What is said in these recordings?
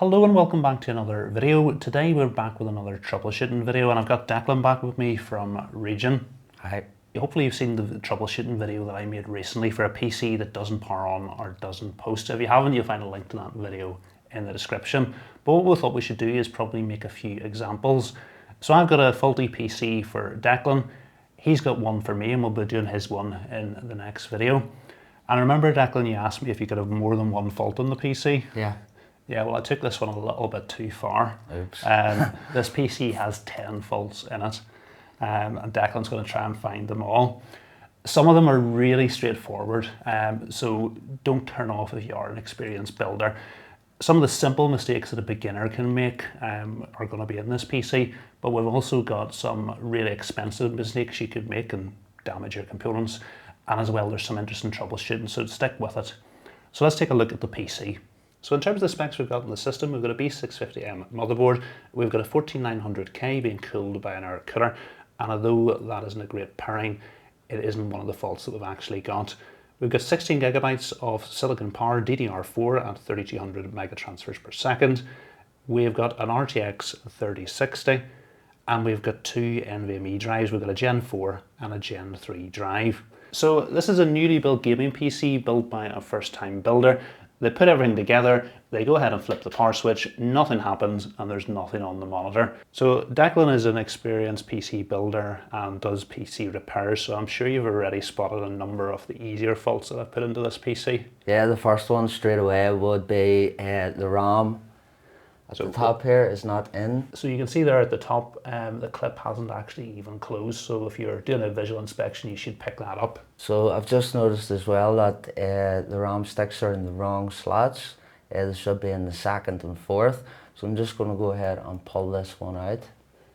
Hello and welcome back to another video. Today we're back with another troubleshooting video and I've got Declan back with me from Region. Hi. Hopefully you've seen the troubleshooting video that I made recently for a PC that doesn't power on or doesn't post. If you haven't, you'll find a link to that video in the description. But what we thought we should do is probably make a few examples. So I've got a faulty PC for Declan. He's got one for me and we'll be doing his one in the next video. And remember, Declan, you asked me if you could have more than one fault on the PC. Yeah. Yeah, well, I took this one a little bit too far. Oops. This PC has 10 faults in it, and Declan's going to try and find them all. Some of them are really straightforward, so don't turn off if you are an experienced builder. Some of the simple mistakes that a beginner can make are going to be in this PC, but we've also got some really expensive mistakes you could make and damage your components, and as well there's some interesting troubleshooting, so stick with it. So let's take a look at the PC. So in terms of the specs we've got in the system, we've got a B650M motherboard, we've got a 14900K being cooled by an air cooler, and although that isn't a great pairing, it isn't one of the faults that we've actually got. We've got 16 gigabytes of silicon power DDR4 at 3200 megatransfers per second. We've got an RTX 3060, and we've got two NVMe drives. We've got a Gen 4 and a Gen 3 drive. So this is a newly built gaming PC built by a first-time builder. They put everything together, they go ahead and flip the power switch, nothing happens, and there's nothing on the monitor. So Declan is an experienced PC builder and does PC repairs, so I'm sure you've already spotted a number of the easier faults that I've put into this PC. Yeah, the first one straight away would be the RAM at the top here is not in. So you can see there at the top, the clip hasn't actually even closed, so if you're doing a visual inspection, you should pick that up. So I've just noticed as well that the RAM sticks are in the wrong slots. They should be in the second and fourth. So I'm just going to go ahead and pull this one out.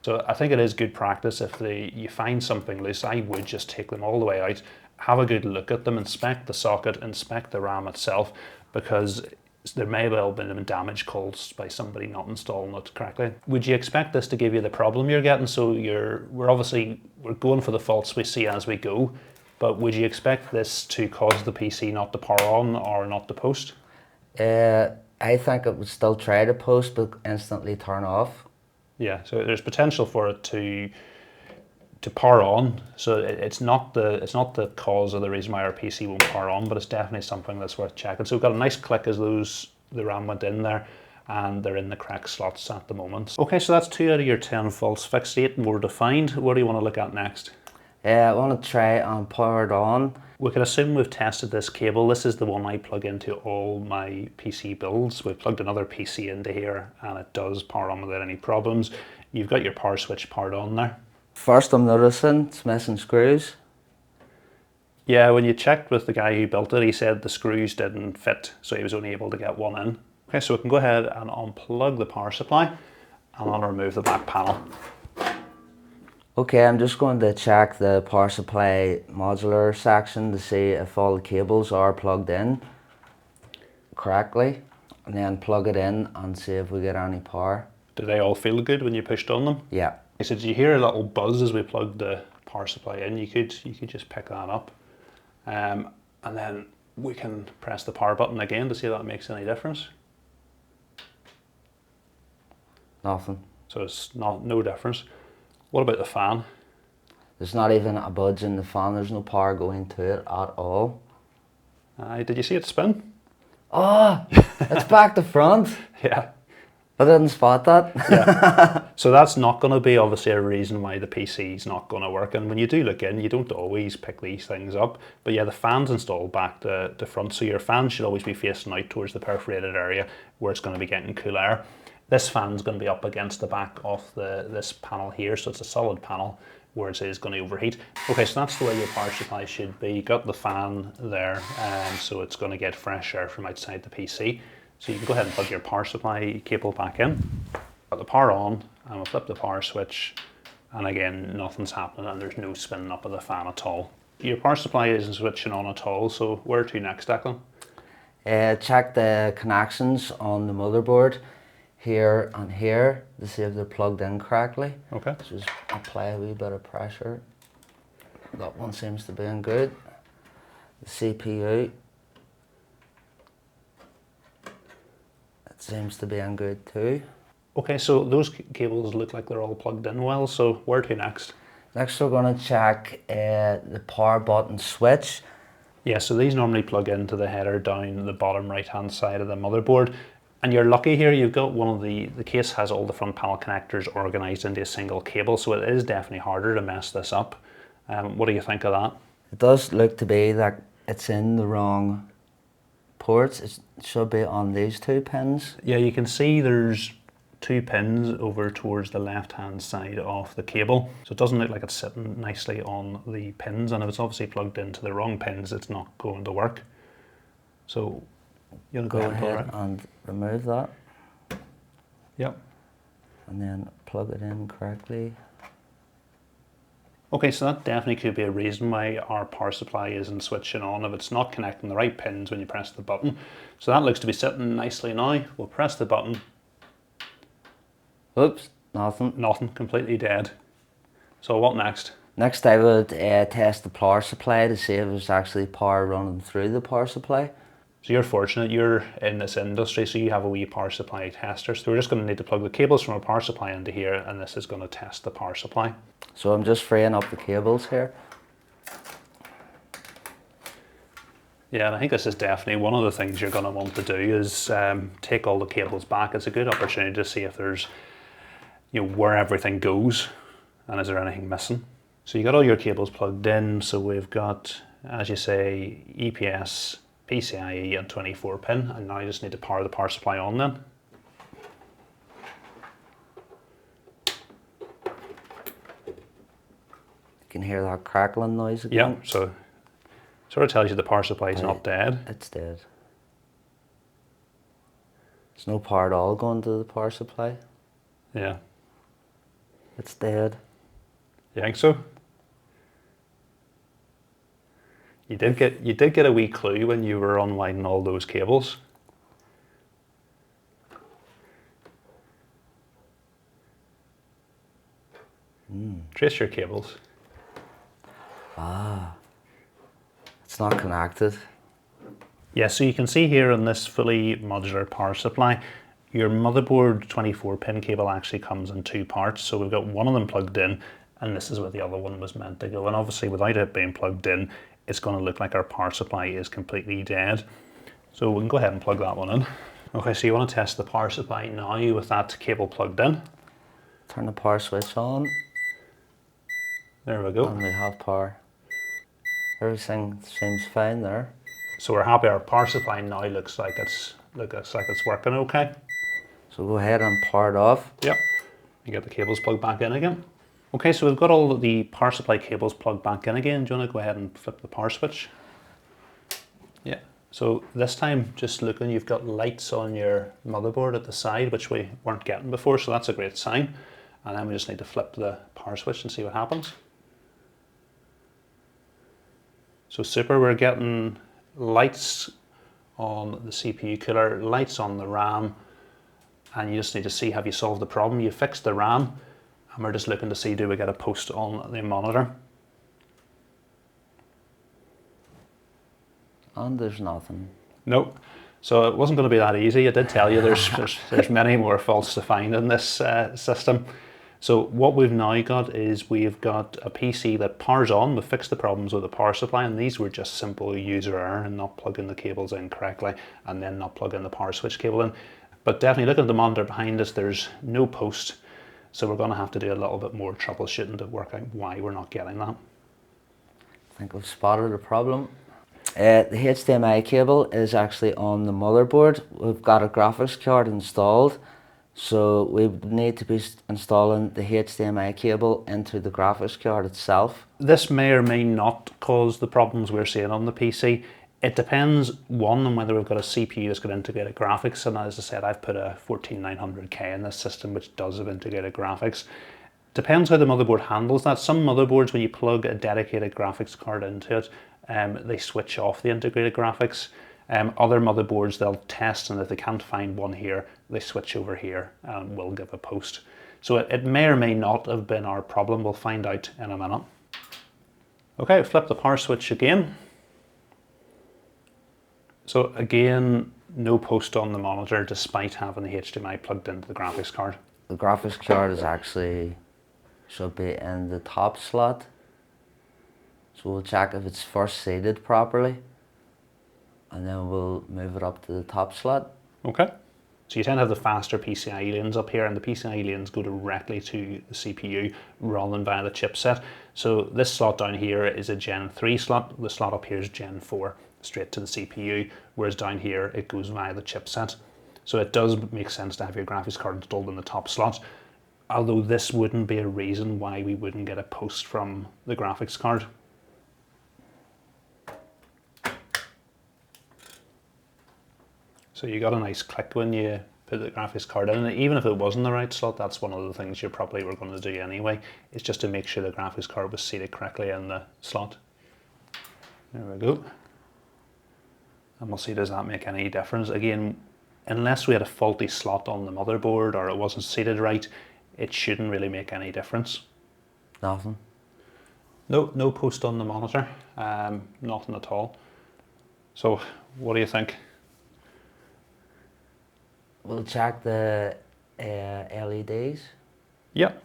So I think it is good practice if you find something loose, I would just take them all the way out, have a good look at them, inspect the socket, inspect the RAM itself, because there may well have been damage caused by somebody not installing it correctly. Would you expect this to give you the problem you're getting? So we're going for the faults we see as we go, but would you expect this to cause the PC not to power on or not to post? I think it would still try to post but instantly turn off. Yeah, so there's potential for it to power on. So it's not the cause or the reason why our PC won't power on, but it's definitely something that's worth checking. So we've got a nice click as the RAM went in there, and they're in the correct slots at the moment. Okay, so that's 2 out of your 10 faults fixed, 8 more defined. What do you want to look at next? I want to try and power it on. We can assume we've tested this cable. This is the one I plug into all my PC builds. We've plugged another PC into here and it does power on without any problems. You've got your power switch powered on there. First I'm noticing it's missing screws. Yeah, when you checked with the guy who built it, he said the screws didn't fit, so he was only able to get one in. Okay, so we can go ahead and unplug the power supply and I'll remove the back panel. Okay, I'm just going to check the power supply modular section to see if all the cables are plugged in correctly, and then plug it in and see if we get any power. Do they all feel good when you pushed on them? Yeah. So did you hear a little buzz as we plugged the power supply in? You could just pick that up, and then we can press the power button again to see if that makes any difference. Nothing. So it's no difference. What about the fan? There's not even a budge in the fan. There's no power going to it at all. Did you see it spin? Oh, it's back to front. Yeah. I didn't spot that. Yeah. So that's not going to be obviously a reason why the PC is not going to work. And when you do look in, you don't always pick these things up. But yeah, the fan's installed back to front. So your fan should always be facing out towards the perforated area where it's going to be getting cool air. This fan's going to be up against the back of this panel here. So it's a solid panel where it is going to overheat. Okay, so that's the way your power supply should be. You got the fan there, so it's going to get fresh air from outside the PC. So you can go ahead and plug your power supply cable back in, put the power on, and we'll flip the power switch, and again, nothing's happening and there's no spinning up of the fan at all. Your power supply isn't switching on at all, so where to next, Declan? Check the connections on the motherboard here and here to see if they're plugged in correctly. Okay. Just apply a wee bit of pressure. That one seems to be in good. The CPU. seems to be in good too. Okay, so those cables look like they're all plugged in well, so where to next? Next we're going to check the power button switch. Yeah, so these normally plug into the header down the bottom right hand side of the motherboard. And you're lucky here, you've got one of the case has all the front panel connectors organised into a single cable, so it is definitely harder to mess this up. What do you think of that? It does look to be that it's in the wrong ports. It should be on these 2 pins. Yeah, you can see there's 2 pins over towards the left hand side of the cable. So it doesn't look like it's sitting nicely on the pins, and if it's obviously plugged into the wrong pins, it's not going to work. So you want to Go ahead and remove that. Yep. And then plug it in correctly. Okay, so that definitely could be a reason why our power supply isn't switching on if it's not connecting the right pins when you press the button. So that looks to be sitting nicely now. We'll press the button. Oops, nothing. Nothing, completely dead. So what next? Next I would test the power supply to see if there's actually power running through the power supply. So you're fortunate, you're in this industry, so you have a wee power supply tester. So we're just going to need to plug the cables from our power supply into here, and this is going to test the power supply. So I'm just freeing up the cables here. Yeah, and I think this is definitely one of the things you're going to want to do is take all the cables back. It's a good opportunity to see if there's, where everything goes and is there anything missing. So you got all your cables plugged in. So we've got, as you say, EPS, PCIe and 24 pin, and now you just need to power the power supply on then. You can hear that crackling noise again. Yeah, so sort of tells you the power supply is not dead. It's dead. There's no power at all going to the power supply. Yeah. It's dead. You think so? You did get a wee clue when you were unwinding all those cables. Trace your cables. It's not connected. Yeah, so you can see here on this fully modular power supply, your motherboard 24 pin cable actually comes in 2 parts. So we've got one of them plugged in, and this is where the other one was meant to go. And obviously without it being plugged in, it's going to look like our power supply is completely dead. So we can go ahead and plug that one in. Okay, so you want to test the power supply now with that cable plugged in. Turn the power switch on. There we go. And we have power. Everything seems fine there. So we're happy our power supply now looks like it's working okay. So go ahead and power it off. Yep. You get the cables plugged back in again. Okay, so we've got all of the power supply cables plugged back in again. Do you want to go ahead and flip the power switch? Yeah. So this time, just looking, you've got lights on your motherboard at the side, which we weren't getting before, so that's a great sign. And then we just need to flip the power switch and see what happens. So super, we're getting lights on the CPU cooler, lights on the RAM, and you just need to see, have you solved the problem? You fixed the RAM, and we're just looking to see, do we get a post on the monitor? And there's nothing. Nope. So it wasn't going to be that easy. I did tell you there's many more faults to find in this system. So what we've now got is we've got a PC that powers on. We fixed the problems with the power supply, and these were just simple user error and not plugging the cables in correctly and then not plugging the power switch cable in. But definitely looking at the monitor behind us, there's no post. So we're going to have to do a little bit more troubleshooting to work out why we're not getting that. I think we've spotted a problem. The HDMI cable is actually on the motherboard. We've got a graphics card installed, so we need to be installing the HDMI cable into the graphics card itself. This may or may not cause the problems we're seeing on the PC. It depends, one, on whether we've got a CPU that's got integrated graphics, and as I said, I've put a 14900K in this system which does have integrated graphics. Depends how the motherboard handles that. Some motherboards, when you plug a dedicated graphics card into it, they switch off the integrated graphics. Other motherboards, they'll test, and if they can't find one here, they switch over here and will give a post. So it may or may not have been our problem. We'll find out in a minute. Okay, flip the power switch again. So again, No post on the monitor despite having the HDMI plugged into the graphics card. The graphics card is actually, should be in the top slot. So we'll check if it's first seated properly, and then we'll move it up to the top slot. Okay. So you tend to have the faster PCIe lanes up here, and the PCIe lanes go directly to the CPU rather than via the chipset. So this slot down here is a Gen 3 slot. The slot up here is Gen 4, straight to the CPU, whereas down here it goes via the chipset. So it does make sense to have your graphics card installed in the top slot, although this wouldn't be a reason why we wouldn't get a post from the graphics card. So you got a nice click when you put the graphics card in, and even if it wasn't the right slot, that's one of the things you probably were going to do anyway. It's just to make sure the graphics card was seated correctly in the slot. There we go. And we'll see, does that make any difference? Again, unless we had a faulty slot on the motherboard or it wasn't seated right, it shouldn't really make any difference. Nothing. No post on the monitor, nothing at all. So what do you think? We'll check the LEDs. Yep.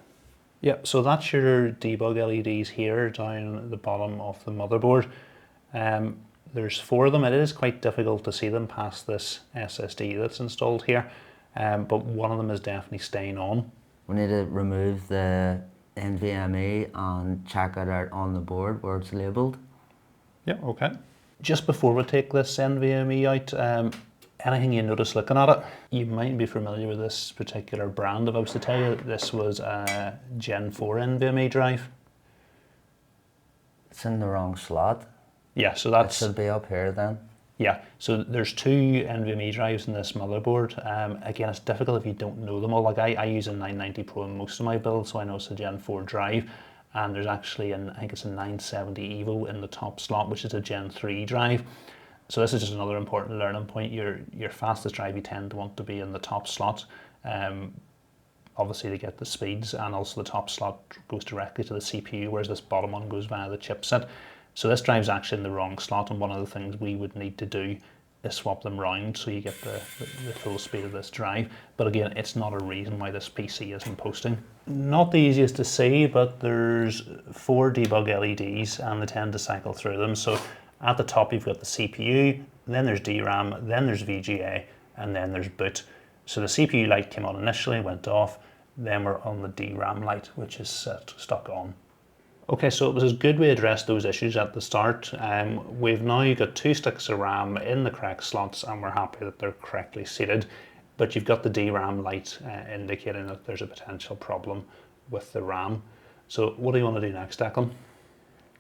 So that's your debug LEDs here down the bottom of the motherboard. There's 4 of them. It is quite difficult to see them past this SSD that's installed here, but one of them is definitely staying on. We need to remove the NVMe and check it out on the board where it's labelled. Yeah, okay. Just before we take this NVMe out, anything you notice looking at it? You might be familiar with this particular brand. If I was to tell you this was a Gen 4 NVMe drive. It's in the wrong slot. Yeah, so that's... It should be up here then. Yeah, so there's 2 NVMe drives in this motherboard. Again, it's difficult if you don't know them all. Like I use a 990 Pro in most of my builds, so I know it's a Gen 4 drive. And there's actually, I think it's a 970 Evo in the top slot, which is a Gen 3 drive. So this is just another important learning point. Your fastest drive you tend to want to be in the top slot, obviously to get the speeds, and also the top slot goes directly to the CPU, whereas this bottom one goes via the chipset. So this drive's actually in the wrong slot, and one of the things we would need to do is swap them round so you get the full speed of this drive. But again, it's not a reason why this PC isn't posting. Not the easiest to see, but there's 4 debug LEDs and they tend to cycle through them. So at the top you've got the CPU, then there's DRAM, then there's VGA, and then there's boot. So the CPU light came on initially, went off, then we're on the DRAM light, which is stuck on. Okay, so it was as good we addressed those issues at the start. We've now got 2 sticks of RAM in the correct slots and we're happy that they're correctly seated, but you've got the DRAM light indicating that there's a potential problem with the RAM. So what do you want to do next, Declan?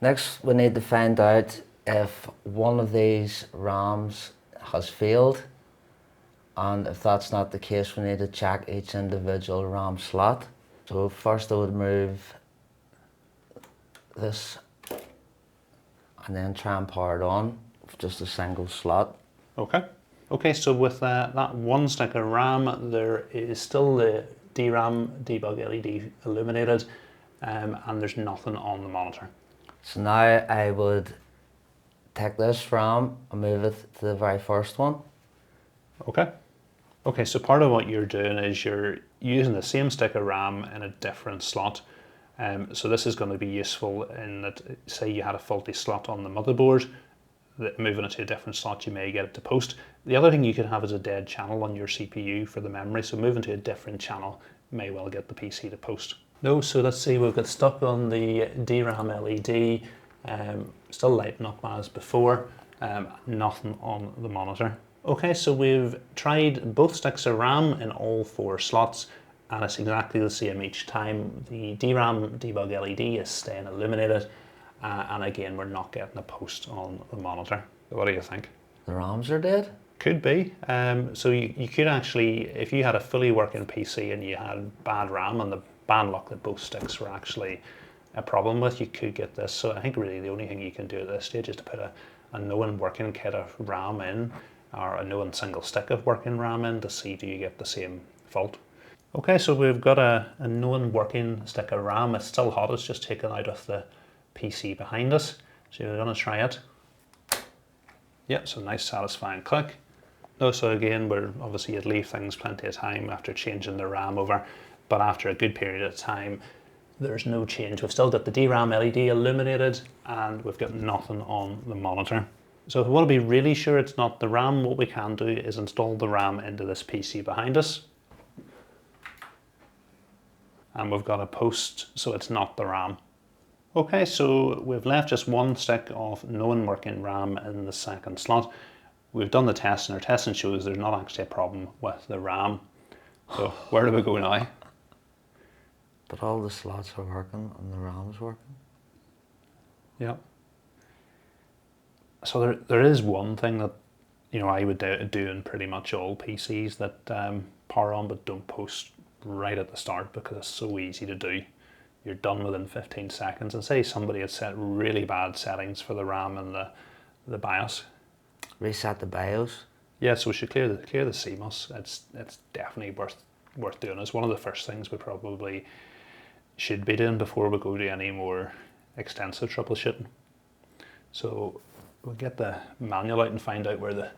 Next, we need to find out if one of these RAMs has failed, and if that's not the case, we need to check each individual RAM slot. So first I would move this and then try and power it on with just a single slot. Okay, so with that 1 stick of RAM, there is still the DRAM debug LED illuminated, and there's nothing on the monitor. So now I would take this RAM and move it to the very first one. Okay, so part of what you're doing is you're using the same stick of RAM in a different slot. So this is going to be useful in that, say you had a faulty slot on the motherboard, moving it to a different slot you may get it to post. The other thing you could have is a dead channel on your CPU for the memory, so moving to a different channel may well get the PC to post. No, so let's see, we've got stuck on the DRAM LED, still lighting up as before, nothing on the monitor. Okay, so we've tried both sticks of RAM in all 4 slots, and it's exactly the same each time. The DRAM debug LED is staying illuminated, and again, we're not getting a post on the monitor. What do you think? The RAMs are dead? Could be. So you could actually, if you had a fully working PC and you had bad RAM and the band lock that both sticks were actually a problem with, you could get this. So I think really the only thing you can do at this stage is to put a known working kit of RAM in, or a known single stick of working RAM in, to see do you get the same fault. Okay, so we've got a known working stick of RAM. It's still hot, it's just taken out of the PC behind us. So we're going to try it. Yep, so nice satisfying click. No, so again, we're obviously you'd leave things plenty of time after changing the RAM over, but after a good period of time, there's no change. We've still got the DRAM LED illuminated and we've got nothing on the monitor. So if we want to be really sure it's not the RAM, what we can do is install the RAM into this PC behind us. And we've got a post, so it's not the RAM. Okay, so we've left just one stick of known working RAM in the second slot. We've done the test and our testing shows there's not actually a problem with the RAM. So where do we go now? But all the slots are working and the RAM's working. Yeah. So there is one thing that I would do in pretty much all PCs that power on but don't post right at the start because it's so easy to do. You're done within 15 seconds. And say somebody had set really bad settings for the RAM and the BIOS. Reset the BIOS. Yeah, so we should clear the CMOS. It's definitely worth doing. It's one of the first things we probably should be doing before we go to any more extensive troubleshooting. So we'll get the manual out and find out where the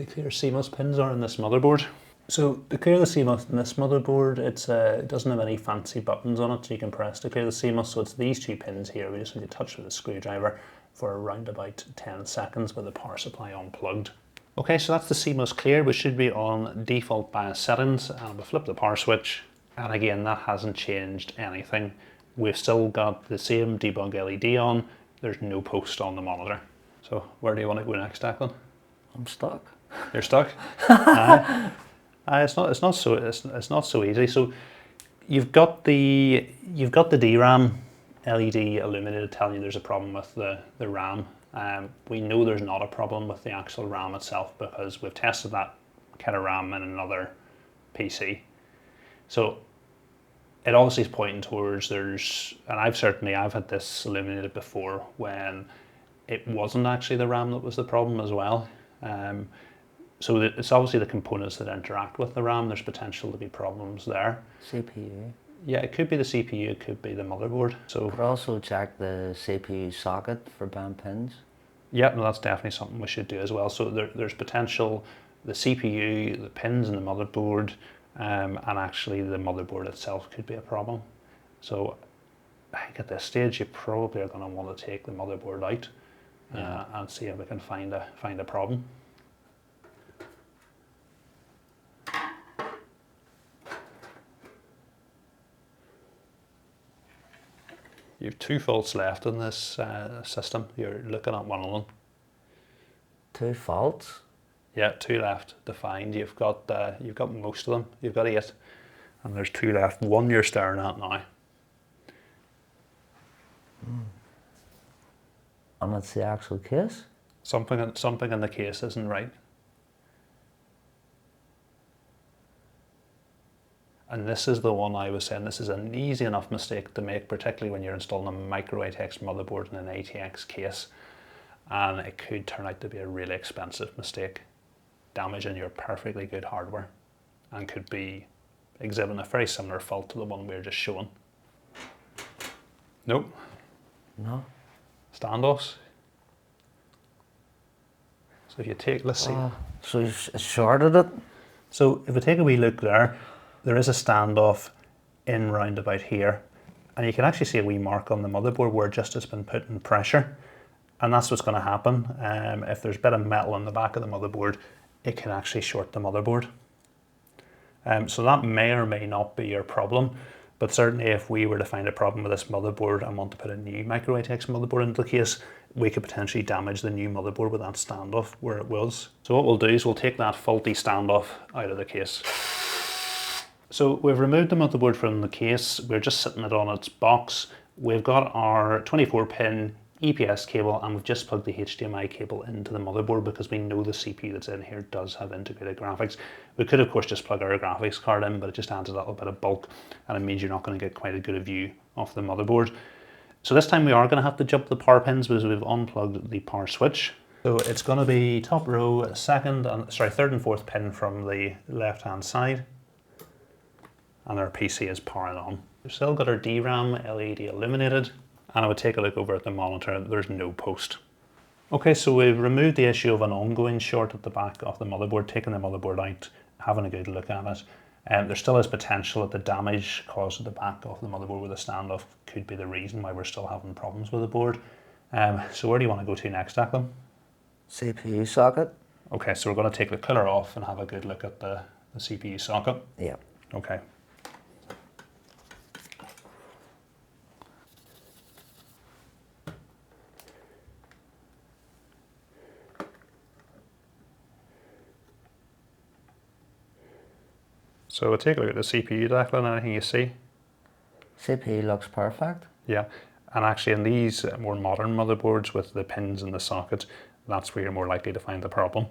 clear CMOS pins are in this motherboard. So to clear the CMOS in this motherboard, it doesn't have any fancy buttons on it so you can press to clear the CMOS. So it's these two pins here. We just need to touch with a screwdriver for around about 10 seconds with the power supply unplugged. Okay, so that's the CMOS clear. We should be on default BIOS settings and we'll flip the power switch. And again, that hasn't changed anything. We've still got the same debug LED on. There's no post on the monitor. So where do you want to go next, Declan? I'm stuck. You're stuck? It's not so easy. So you've got the DRAM LED illuminated telling you there's a problem with the RAM. We know there's not a problem with the actual RAM itself because we've tested that kind of RAM in another PC. So it obviously is pointing towards and I've had this illuminated before when it wasn't actually the RAM that was the problem as well. So it's obviously the components that interact with the RAM. There's potential to be problems there. CPU. Yeah, it could be the CPU, it could be the motherboard. So could also check the CPU socket for bent pins. Yeah, no, that's definitely something we should do as well. So there's potential, the CPU, the pins in the motherboard, and actually the motherboard itself could be a problem. So I think at this stage you probably are going to want to take the motherboard out and see if we can find a problem. You have 2 faults left in this system. You're looking at one of them. 2 faults? Yeah, 2 left to find. You've got most of them. You've got 8, and there's 2 left. One you're staring at now. And it's the actual case? Something in the case isn't right. And this is the one I was saying, this is an easy enough mistake to make, particularly when you're installing a micro ATX motherboard in an ATX case. And it could turn out to be a really expensive mistake, damaging your perfectly good hardware, and could be exhibiting a very similar fault to the one we were just showing. Nope. No. Standoffs. So if you take, let's see. So you've shorted it? So if we take a wee look there is a standoff in round about here, and you can actually see a wee mark on the motherboard where just has been put in pressure, and that's what's going to happen. If there's a bit of metal on the back of the motherboard, it can actually short the motherboard. So that may or may not be your problem, but certainly if we were to find a problem with this motherboard and want to put a new micro ATX motherboard into the case, we could potentially damage the new motherboard with that standoff where it was. So what we'll do is we'll take that faulty standoff out of the case. So we've removed the motherboard from the case. We're just sitting it on its box. We've got our 24-pin EPS cable, and we've just plugged the HDMI cable into the motherboard because we know the CPU that's in here does have integrated graphics. We could of course just plug our graphics card in, but it just adds a little bit of bulk and it means you're not going to get quite a good view of the motherboard. So this time we are going to have to jump the power pins because we've unplugged the power switch. So it's going to be top row, third and fourth pin from the left hand side, and our PC is powering on. We've still got our DRAM LED illuminated, and I would take a look over at the monitor. There's no post. Okay, so we've removed the issue of an ongoing short at the back of the motherboard, taking the motherboard out, having a good look at it. There still is potential that the damage caused at the back of the motherboard with the standoff could be the reason why we're still having problems with the board. So where do you want to go to next, Declan? CPU socket. Okay, so we're going to take the cooler off and have a good look at the CPU socket. Yeah. Okay. So we'll take a look at the CPU, Declan, anything you see? CPU looks perfect. Yeah, and actually in these more modern motherboards with the pins in the socket, that's where you're more likely to find the problem.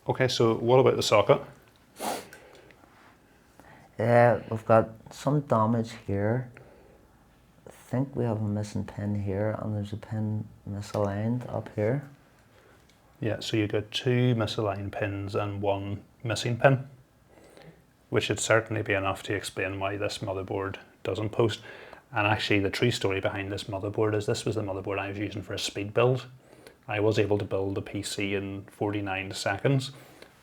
Okay, so what about the socket? Yeah, we've got some damage here. I think we have a missing pin here, and there's a pin misaligned up here. Yeah, so you've got 2 misaligned pins and 1 missing pin, which should certainly be enough to explain why this motherboard doesn't post. And actually the true story behind this motherboard is this was the motherboard I was using for a speed build. I was able to build a PC in 49 seconds,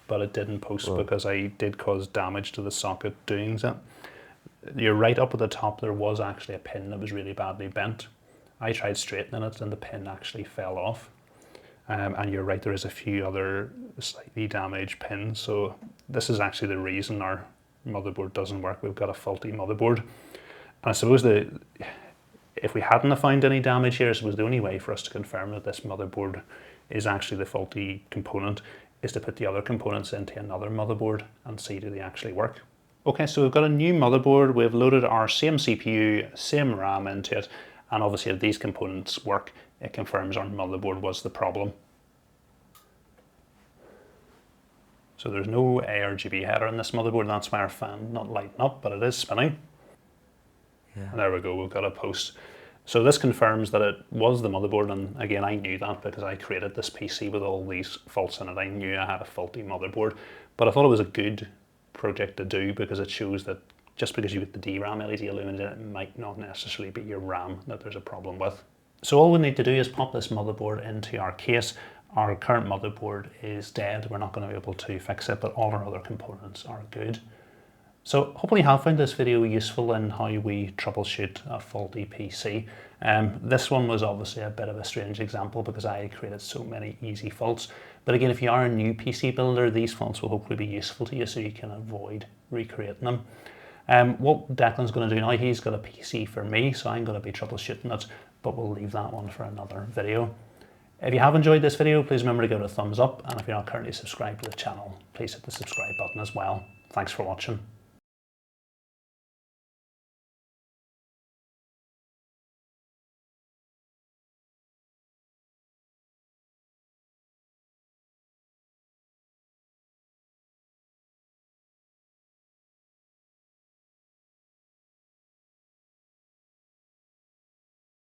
but it didn't post because I did cause damage to the socket doing that. You're right, up at the top there was actually a pin that was really badly bent. I tried straightening it and the pin actually fell off. And you're right, there is a few other slightly damaged pins. So this is actually the reason our motherboard doesn't work. We've got a faulty motherboard. And I suppose if we hadn't found any damage here, I suppose the only way for us to confirm that this motherboard is actually the faulty component is to put the other components into another motherboard and see do they actually work. Okay, so we've got a new motherboard. We've loaded our same CPU, same RAM into it, and obviously if these components work, it confirms our motherboard was the problem. So there's no ARGB header in this motherboard, that's why our fan not lighting up, but it is spinning. Yeah. And there we go, we've got a post. So this confirms that it was the motherboard, and again, I knew that because I created this PC with all these faults in it. I knew I had a faulty motherboard, but I thought it was a good project to do because it shows that just because you get the DRAM LED illuminated, it might not necessarily be your RAM that there's a problem with. So all we need to do is pop this motherboard into our case. Our current motherboard is dead. We're not going to be able to fix it, but all our other components are good. So hopefully you have found this video useful in how we troubleshoot a faulty PC. This one was obviously a bit of a strange example because I created so many easy faults. But again, if you are a new PC builder, these faults will hopefully be useful to you so you can avoid recreating them. What Declan's going to do now, he's got a PC for me, so I'm going to be troubleshooting it, but we'll leave that one for another video. If you have enjoyed this video, please remember to give it a thumbs up, and if you're not currently subscribed to the channel, please hit the subscribe button as well. Thanks for watching.